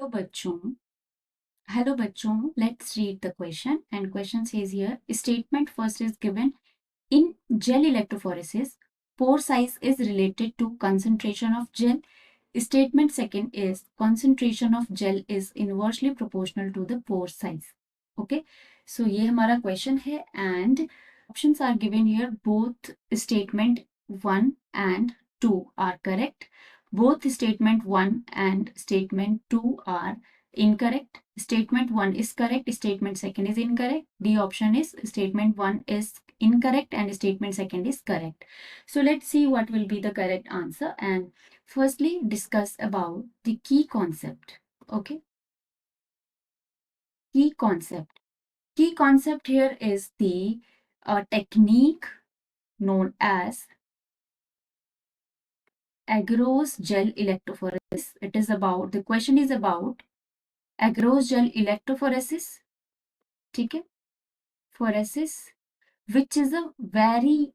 बच्चों Hello बच्चों, let's read the question and question says here statement first is given in gel electrophoresis pore size is related to concentration of gel. Statement second is concentration of gel is inversely proportional to the pore size. Okay, so ये हमारा question है and options are given here. Both statement 1 and 2 are correct. Both statement 1 and statement 2 are incorrect. Statement 1 is correct, statement second is incorrect. D option is statement 1 is incorrect and statement second is correct. So let's see what will be the correct answer and firstly discuss about the key concept. Okay, key concept. Key concept here is the technique known as agarose gel electrophoresis. It is about, the question is about agarose gel electrophoresis. ठीक है, phoresis, which is a very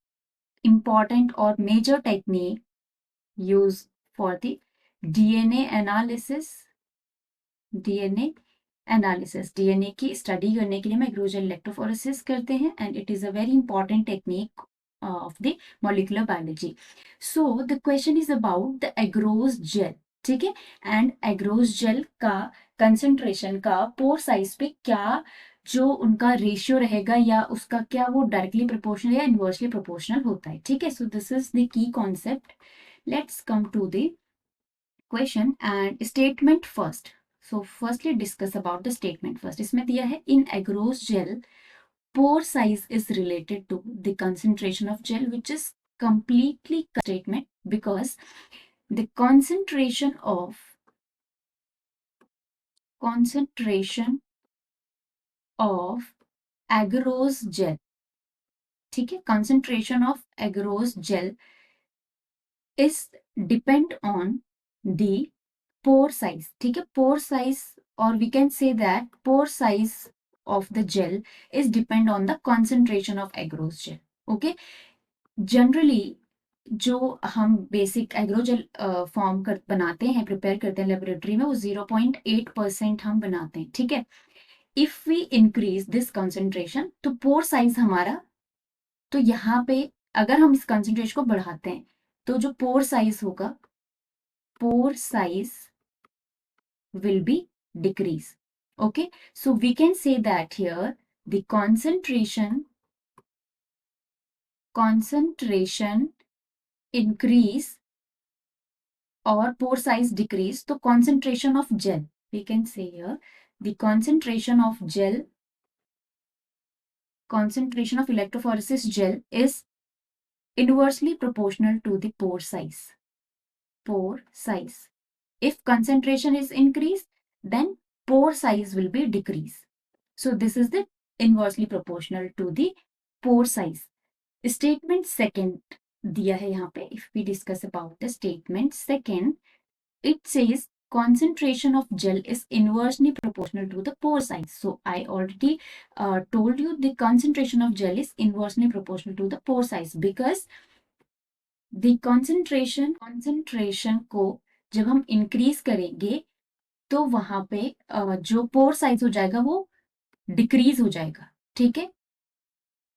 important or major technique used for the DNA analysis. DNA analysis, DNA की study करने के लिए हम agarose gel electrophoresis करते हैं and it is a very important technique of the molecular biology. So the question is about the agarose gel. ठीक है, and agarose gel का कंसंट्रेशन का पोर साइज पे क्या जो उनका रेशियो रहेगा या उसका क्या वो डायरेक्टली प्रोपोर्शनल या इनवर्सली प्रोपोर्शनल होता है. ठीक है, so this is the key concept. Let's come to the question and statement first. So firstly discuss about the statement first. इसमें दिया है in agarose gel pore size is related to the concentration of gel, which is completely statement because the concentration of agarose gel, ठीक है, concentration of agarose gel is depend on the pore size. ठीक है, pore size or we can say that pore size of the gel is depend on the concentration of agarose gel. Okay, generally जो हम basic एग्रोजेल form बनाते हैं, prepare करते हैं laboratory में, वो 0.8% हम बनाते हैं. ठीक है, if we increase this concentration तो पोर साइज हमारा, तो यहाँ पे अगर हम इस कंसेंट्रेशन को बढ़ाते हैं तो जो पोर साइज होगा, pore size will be decrease. Okay, so we can say that here the concentration increase or pore size decrease, so concentration of gel, we can say here the concentration of electrophoresis gel is inversely proportional to the pore size. If concentration is increased, then pore size will be decreased. So this is the inversely proportional to the pore size. Statement second दिया है यहाँ पे. If we discuss about the statement second, it says concentration of gel is inversely proportional to the pore size. So I already told you the concentration of gel is inversely proportional to the pore size because the concentration को जब हम increase करेंगे तो वहां पे जो pore size हो जाएगा वो डिक्रीज हो जाएगा. ठीक है,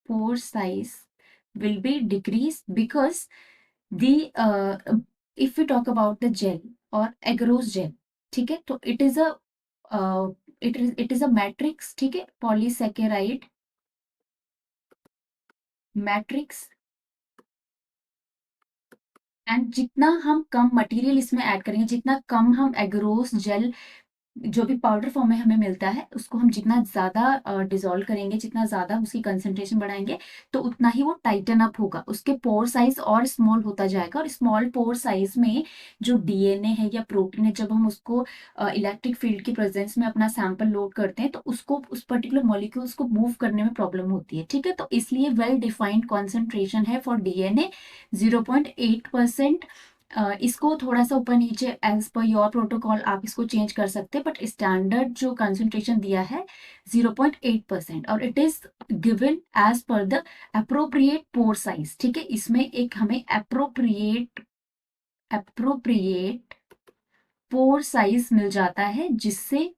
pore size will be decrease because the if you talk about the gel और एग्रोस जेल, ठीक है, तो इट इज अ मैट्रिक्स. ठीक है, पॉलीसैकेराइड मैट्रिक्स, एंड जितना हम कम मटेरियल इसमें ऐड करेंगे, जितना कम हम एग्रोस जेल जो भी पाउडर फॉर्म में हमें मिलता है उसको हम जितना ज्यादा डिसॉल्व करेंगे, जितना ज्यादा उसकी कंसंट्रेशन बढ़ाएंगे तो उतना ही वो टाइटन अप होगा, उसके पोर साइज और स्मॉल होता जाएगा. और स्मॉल पोर साइज में जो डीएनए है या प्रोटीन है, जब हम उसको इलेक्ट्रिक फील्ड की प्रेजेंस में अपना सैंपल लोड करते हैं तो उसको उस पर्टिकुलर मॉलिक्यूल्स को मूव करने में प्रॉब्लम होती है. ठीक है, तो इसलिए वेल डिफाइंड कॉन्सेंट्रेशन है फॉर डीएनए 0.8%. इसको थोड़ा सा ऊपर नीचे एज पर योर प्रोटोकॉल आप इसको चेंज कर सकते हैं, बट स्टैंडर्ड जो कंसंट्रेशन दिया है 0.8% और it is given as per the appropriate pore size. ठीक है, इसमें एक हमें अप्रोप्रिएट स्पोर साइज मिल जाता है, जिससे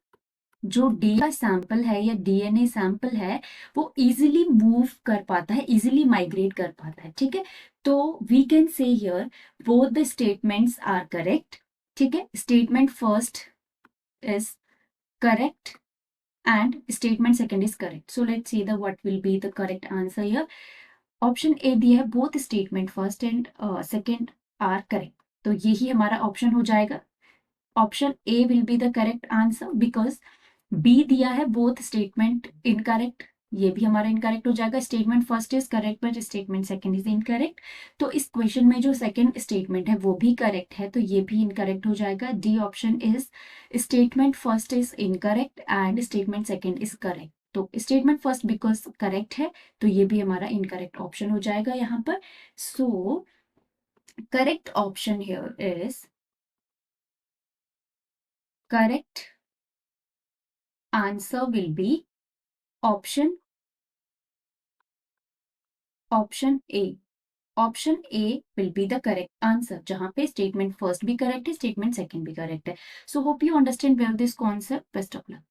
जो डी का सैंपल है या डीएनए सैंपल है वो इजीली मूव कर पाता है, इजीली माइग्रेट कर पाता है, ठीक है। तो we can say here both the statements are correct, ठीक है। Statement first is correct and statement second is correct. So let's see the what will be the correct answer here. Option A दिया है, both statement first and second are correct. तो यही हमारा option हो जाएगा. Option A will be the correct answer because B दिया है both statement incorrect, ये भी हमारा इनकरेक्ट हो जाएगा. Statement first is correct but statement second is incorrect. तो इस क्वेश्चन में जो सेकंड स्टेटमेंट है वो भी करेक्ट है, तो ये भी इनकरेक्ट हो जाएगा. D option is statement first is incorrect and statement second is correct. तो स्टेटमेंट फर्स्ट बिकॉज करेक्ट है, तो ये भी हमारा इनकरेक्ट ऑप्शन हो जाएगा यहाँ पर. So correct option here is correct answer will be option A. Option A will be the correct answer, जहां पे स्टेटमेंट फर्स्ट भी करेक्ट है, स्टेटमेंट सेकंड भी करेक्ट है. So hope you understand well this concept. Best of luck.